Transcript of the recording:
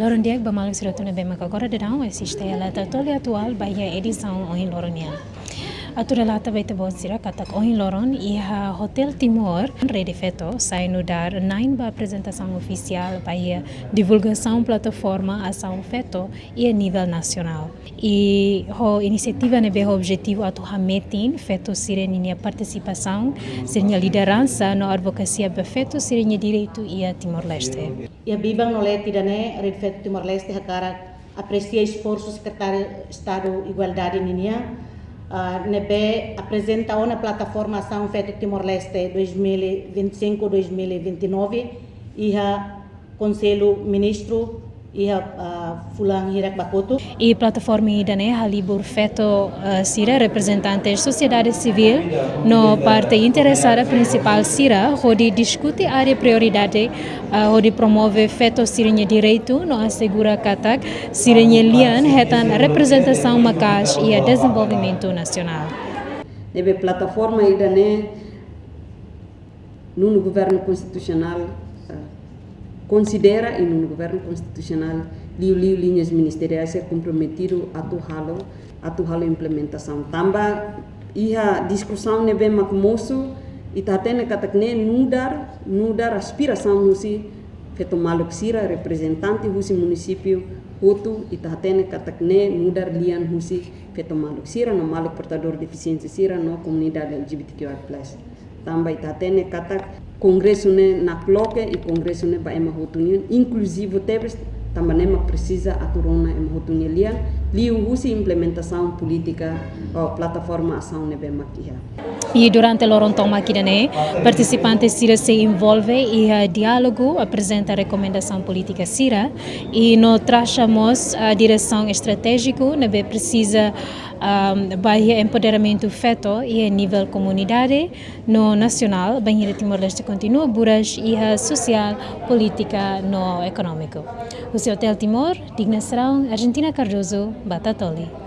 Lorondiak bamalak siratuna bema agora dedão assiste ela totolia atual bahia edição oin loronia. Atura lata baita bosira katak oin loron iha Hotel Timor rede feto sai no dar 9 ba apresentação oficial bahia divulgação plataforma ação feto e a nível nacional. E a iniciativa nebe o objetivo atu hametin feto sirenia participação sirenia liderança no advocacia befeto sirenia direito e a Timor-Leste. E a Bibang Nolete Dane, Rede Feto Timor-Leste, aprecia esforço secretário de Estado Igualdade Ninia, nebe apresenta uma plataforma Ação Feto Timor-Leste 2025-2029 e a Conselho Ministro e a Fulang Hirak Bakoto. E plataforma idane halibur feto sira representantes sociedade civil no parte interessada principal sira onde discute área prioridade onde promove feto sirinha direito no assegura katak sirinha lian hetan representação macas e a desenvolvimento nacional. Nebe plataforma idane no governo constitucional considera e no governo constitucional linhas ministeriais ser comprometido a atuar implementação. Tamba iha discussão nebe makmoso e tatene katakne nudar aspiração husi feto maluk sira representante husi município Hutu e tatene katakne nudar lian husi feto maluk sira no maluk portador deficiência sira no comunidade LGBTQI+. Tamba itatene katak Congresso ne na cloque e Congresso ne ba ema hotunian inclusive tebes também precisa aturona ema hotunian liu husi implementação política ou plataforma ação ne bema kia. E durante l'orontoma aqui participantes sira se envolve e diálogo apresenta recomendação política sira e no traçamos a direção estratégico nebe precisa Bahia empoderamento feto e a nível comunidade no nacional Bahia Timor-Leste continua buras e a social política no econômico. O Hotel Timor, Digna Serão, Argentina Cardoso, Batatoli.